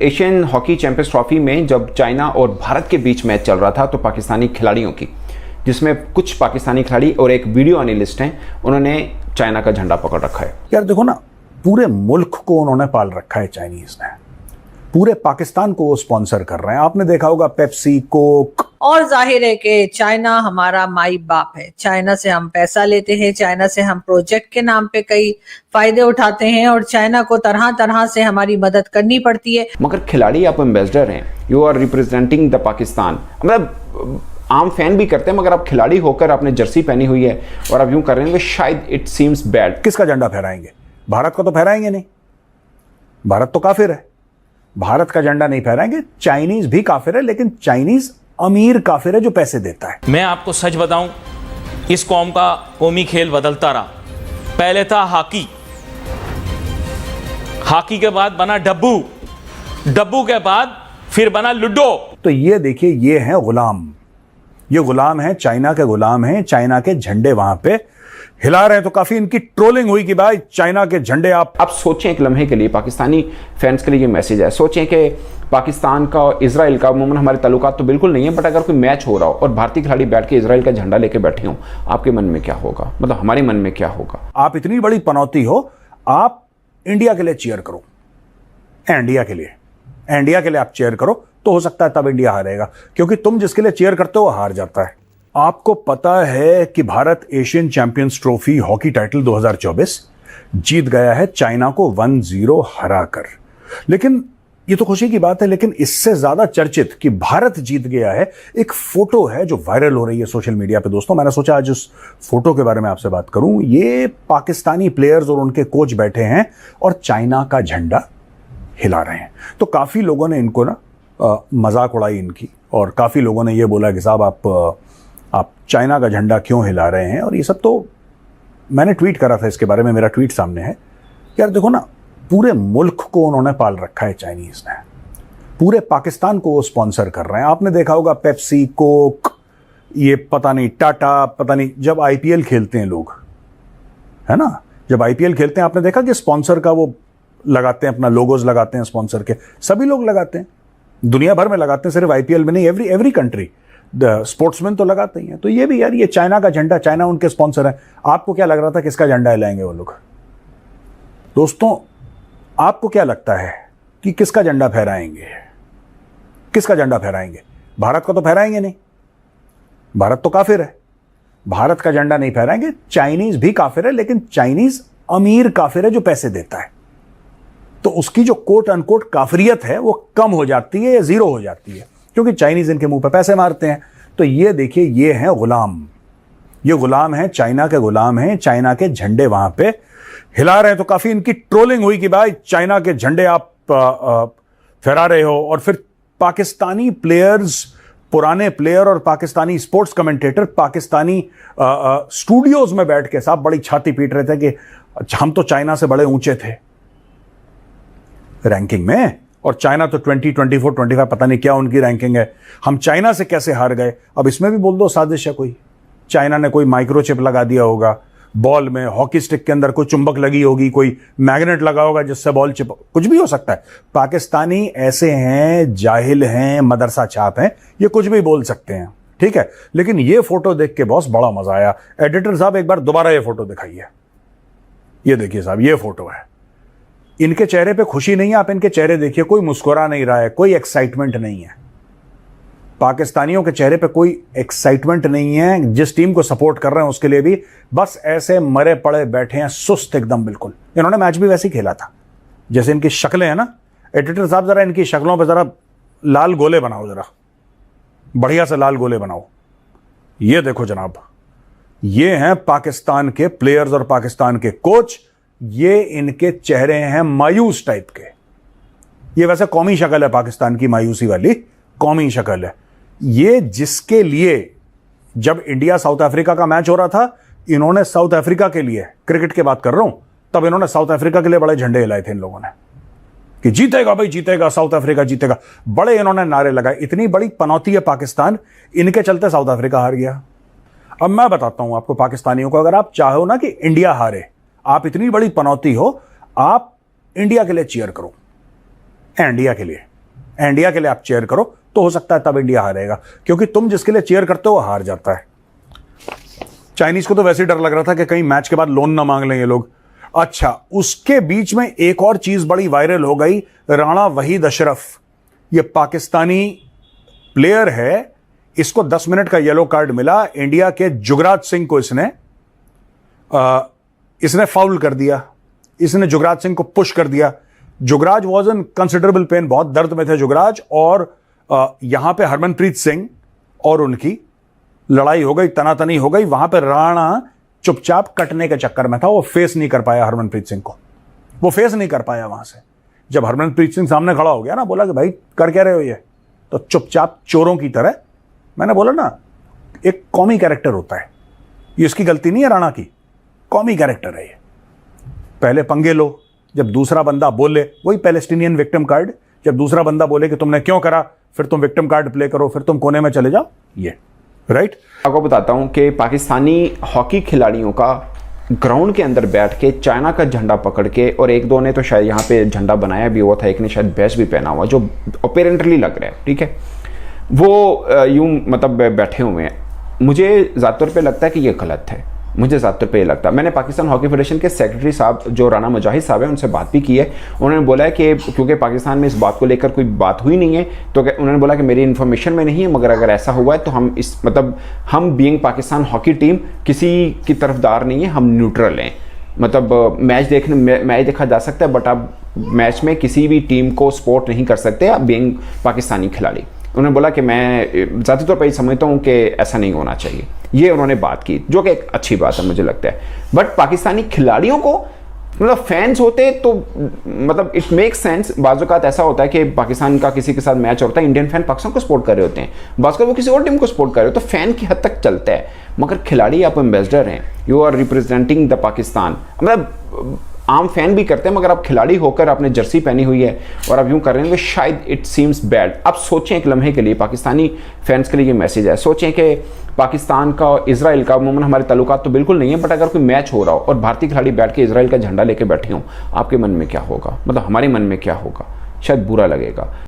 Asian hockey champions trophy में जब China और भारत के बीच मैच चल रहा था तो पाकिस्तानी खिलाड़ियों की, जिसमें कुछ पाकिस्तानी खिलाड़ी और एक वीडियो एनालिस्ट हैं, उन्होंने चाइना का झंडा पकड़ रखा है। यार देखो ना, पूरे मुल्क को उन्होंने पाल रखा है चाइनीज ने, पूरे पाकिस्तान को वो स्पॉन्सर कर रहे हैं। आपने देखा होगा पेप्सी, कोक। और जाहिर है कि चाइना हमारा माई बाप है। चाइना से हम पैसा लेते हैं, चाइना से हम प्रोजेक्ट के नाम पे कई फायदे उठाते हैं और चाइना को तरह तरह से हमारी मदद करनी पड़ती है। मगर खिलाड़ी आप एम्बेसडर हैं, you are representing the Pakistan. मतलब आम फैन भी करते हैं, मगर आप खिलाड़ी होकर आपने जर्सी पहनी हुई है और आप यूं कर रहे हैं, शायद इट सीम्स बैड। किसका झंडा फहराएंगे? भारत का तो फहराएंगे नहीं, भारत तो काफिर है। भारत का झंडा नहीं फहराएंगे। चाइनीज भी काफिर है, लेकिन चाइनीज अमीर काफिर है जो पैसे देता है। मैं आपको सच बताऊं, इस कौम का कौमी खेल बदलता रहा। पहले था हॉकी, हॉकी के बाद बना डब्बू, डब्बू के बाद फिर बना लूडो। तो ये देखिए, ये हैं गुलाम, ये गुलाम हैं, चाइना के गुलाम हैं। चाइना के झंडे वहां पे हिला रहे हैं। तो काफी इनकी ट्रोलिंग हुई कि भाई चाइना के झंडे आप सोचें एक लम्हे के लिए, पाकिस्तानी फैंस के लिए ये मैसेज है। सोचें कि पाकिस्तान का और इजराइल का अमूमन हमारे ताल्लुकात तो बिल्कुल नहीं है, बट अगर कोई मैच हो रहा हो और भारतीय खिलाड़ी बैठ के इजराइल का झंडा लेके बैठे हो, आपके मन में क्या होगा? मतलब हमारे मन में क्या होगा? आप इतनी बड़ी पनौती हो, आप इंडिया के लिए चीयर करो, इंडिया के लिए, इंडिया के लिए आप चीयर करो, तो हो सकता है तब इंडिया हारेगा, क्योंकि तुम जिसके लिए चीयर करते हो हार जाता है। आपको पता है कि Bharat Asian champions trophy hockey title 2024 जीत गया है चाइना को 1-0 हराकर। लेकिन ये तो खुशी की बात है, लेकिन इससे ज्यादा चर्चित कि भारत जीत गया है, एक फोटो है जो वायरल हो रही है सोशल मीडिया पे। दोस्तों, मैंने सोचा आज उस फोटो के बारे में आपसे बात करूं। ये पाकिस्तानी प्लेयर्स और उनके कोच बैठे हैं और चाइना का झंडा हिला रहे हैं। तो काफी लोगों ने इनको ना मजाक उड़ाई इनकी, और काफी लोगों ने ये बोला कि साहब आप चाइना का झंडा क्यों हिला रहे हैं, और ये सब। तो मैंने ट्वीट करा था इसके बारे में, मेरा ट्वीट सामने है। यार देखो ना, पूरे मुल्क को उन्होंने पाल रखा है चाइनीज ने, पूरे पाकिस्तान को वो स्पॉन्सर कर रहे हैं। आपने देखा होगा पेप्सी, कोक, ये पता नहीं टाटा, पता नहीं, जब आईपीएल खेलते हैं लोग, है ना, जब आईपीएल खेलते हैं, आपने देखा कि स्पॉन्सर का वो लगाते हैं, अपना लोगोज लगाते हैं स्पॉन्सर के। सभी लोग लगाते हैं, दुनिया भर में लगाते हैं, सिर्फ आईपीएल में नहीं, एवरी कंट्री स्पोर्ट्समैन तो लगाते ही हैं। तो ये भी यार, ये चाइना का झंडा, चाइना उनके स्पॉन्सर है। आपको क्या लग रहा था किसका झंडा हिलाएंगे वो लोग? दोस्तों, आपको क्या लगता है कि किसका झंडा फहराएंगे? किसका झंडा फहराएंगे? भारत का तो फहराएंगे नहीं, भारत तो काफिर है। भारत का झंडा नहीं फहराएंगे। चाइनीज भी काफिर है, लेकिन चाइनीज अमीर काफिर है जो पैसे देता है। तो उसकी जो कोट अनकोट काफिरियत है वो कम हो जाती है या जीरो हो जाती है, क्योंकि चाइनीज इनके मुंह पे पैसे मारते हैं। तो ये देखिए, ये हैं गुलाम, ये गुलाम हैं, चाइना के गुलाम हैं। चाइना के झंडे वहां पे हिला रहे हैं। तो काफी इनकी ट्रोलिंग हुई कि भाई चाइना के झंडे आप फहरा रहे हो। और फिर पाकिस्तानी प्लेयर्स, पुराने प्लेयर और Pakistani sports commentator Pakistani studios में बैठ के साहब बड़ी छाती पीट रहे थे कि हम तो चाइना से बड़े ऊंचे थे रैंकिंग में, और चाइना तो 20, 24, 25 पता नहीं क्या उनकी रैंकिंग है, हम चाइना से कैसे हार गए। अब इसमें भी बोल दो साजिश है कोई, चाइना ने कोई माइक्रोचिप लगा दिया होगा बॉल में, हॉकी स्टिक के अंदर कोई चुंबक लगी होगी, कोई मैग्नेट लगा होगा जिससे बॉल चिपक, कुछ भी हो सकता है। पाकिस्तानी ऐसे हैं, जाहिल हैं, मदरसा छाप हैं, ये कुछ भी बोल सकते हैं, ठीक है। लेकिन ये फोटो देख के बॉस बड़ा मजा आया। एडिटर साहब, एक बार दोबारा ये फोटो दिखाइए। ये देखिए साहब, ये फोटो है। इनके चेहरे पे खुशी नहीं है, आप इनके चेहरे देखिए, कोई मुस्कुरा नहीं रहा है, कोई एक्साइटमेंट नहीं है। पाकिस्तानियों के चेहरे पे कोई एक्साइटमेंट नहीं है। जिस टीम को सपोर्ट कर रहे हैं उसके लिए भी बस ऐसे मरे पड़े बैठे हैं, सुस्त एकदम बिल्कुल। इन्होंने मैच भी वैसे ही खेला था जैसे इनकी शक्लें हैं ना। एडिटर साहब, जरा इनकी शक्लों पे जरा लाल गोले बनाओ, जरा बढ़िया से लाल गोले बनाओ। ये देखो जनाब, ये हैं पाकिस्तान के प्लेयर्स और पाकिस्तान के कोच। ये इनके चेहरे हैं मायूस टाइप के। ये वैसे कौमी शक्ल है पाकिस्तान की, मायूसी वाली कौमी शक्ल है। ये जिसके लिए जब इंडिया साउथ अफ्रीका का मैच हो रहा था, इन्होंने साउथ अफ्रीका के लिए, क्रिकेट की बात कर रहा हूं, तब इन्होंने साउथ अफ्रीका के लिए बड़े झंडे हिलाए थे इन लोगों ने कि जीतेगा भाई, जीतेगा, साउथ अफ्रीका जीतेगा। बड़े इन्होंने नारे लगाए। इतनी बड़ी पनौती है पाकिस्तान, इनके चलते साउथ अफ्रीका हार गया। अब मैं बताता हूं आपको पाकिस्तानियों को, अगर आप चाहो ना कि इंडिया हारे, आप इतनी बड़ी पनौती हो, आप इंडिया के लिए चीयर करो, इंडिया के लिए आप चेयर करो तो हो सकता है तब इंडिया हारेगा, क्योंकि तुम जिसके लिए चेयर करते हो वो हार जाता है। चाइनीज को तो वैसे ही डर लग रहा था कि कहीं मैच के बाद लोन ना मांग लें ये लोग। अच्छा, उसके बीच में एक और चीज बड़ी वायरल हो गई। राणा वहीद अशरफ, ये पाकिस्तानी प्लेयर है, इसको 10 मिनट का येलो कार्ड मिला। इंडिया के जुगराज सिंह को इसने फाउल कर दिया, इसने जुगराज सिंह को पुश कर दिया। Jugraj was in considerable pain, बहुत दर्द में थे जुगराज। और यहां पे हरमनप्रीत सिंह और उनकी लड़ाई हो गई, तनातनी हो गई। वहां पे राणा चुपचाप कटने के चक्कर में था, वो फेस नहीं कर पाया हरमनप्रीत सिंह को, वो फेस नहीं कर पाया वहां से। जब हरमनप्रीत सिंह सामने खड़ा हो गया ना, बोला कि भाई कर क्या रहे हो ये, तो चुपचाप चोरों की तरह, मैंने बोला ना एक कॉमी कैरेक्टर होता है, ये उसकी गलती नहीं है राणा की, कॉमी कैरेक्टर है ये। पहले पंगे लो, जब दूसरा बंदा बोले, वही पैलेस्टीनियन विक्टिम कार्ड, जब दूसरा बंदा बोले कि तुमने क्यों करा, फिर तुम विक्टिम कार्ड प्ले करो, फिर तुम कोने में चले जाओ, ये राइट। आपको बताता हूं कि पाकिस्तानी हॉकी खिलाड़ियों का ग्राउंड के अंदर बैठ के चाइना का झंडा पकड़ के, और एक दो ने तो शायद यहाँ पे झंडा बनाया भी हुआ था, एक ने शायद बैच भी पहना हुआ, जो अपेरेंटली लग रहा है, ठीक है, वो यूं मतलब बैठे हुए हैं। मुझे ज़्यादातर पे लगता है कि ये गलत है, मुझे ज़्यादातर पे ये लगता है। मैंने पाकिस्तान हॉकी फेडरेशन के सेक्रेटरी साहब जो राना मुजाहिद साहब हैं उनसे बात भी की है। उन्होंने बोला है कि क्योंकि पाकिस्तान में इस बात को लेकर कोई बात हुई नहीं है, तो उन्होंने बोला कि मेरी इन्फॉर्मेशन में नहीं है, मगर अगर ऐसा हुआ है तो हम इस मतलब हम बीइंग पाकिस्तान हॉकी टीम किसी की तरफदार नहीं है, हम न्यूट्रल हैं। मतलब मैच देखा जा सकता है, बट आप मैच में किसी भी टीम को सपोर्ट नहीं कर सकते आप बीइंग पाकिस्तानी खिलाड़ी। उन्होंने बोला कि मैं ज़्यादा तौर पर ये समझता हूँ कि ऐसा नहीं होना चाहिए, ये उन्होंने बात की, जो कि एक अच्छी बात है मुझे लगता है। बट पाकिस्तानी खिलाड़ियों को मतलब फैंस होते तो मतलब इट मेक सेंस। बाज़ औक़ात ऐसा होता है कि पाकिस्तान का किसी के साथ मैच होता है, इंडियन फैन पाकिस्तान को सपोर्ट कर रहे होते हैं, बाज़ औक़ात वो किसी और टीम को सपोर्ट कर रहे हो, तो फैन की हद तक चलता है। मगर खिलाड़ी आप एम्बेसडर हैं, you are representing the Pakistan, मतलब आम फैन भी करते हैं, मगर आप खिलाड़ी होकर आपने जर्सी पहनी हुई है और आप यूं कर रहे हैं, तो शायद इट सीम्स बैड। अब सोचें एक लम्हे के लिए, पाकिस्तानी फैंस के लिए ये मैसेज है, सोचें कि पाकिस्तान का इजराइल का अमूमन हमारे ताल्लुकात तो बिल्कुल नहीं है, बट अगर कोई मैच हो रहा हो और भारतीय खिलाड़ी बैठ के इजराइल का झंडा लेके बैठे हों, आपके मन में क्या होगा, मतलब हमारे मन में क्या होगा, शायद बुरा लगेगा।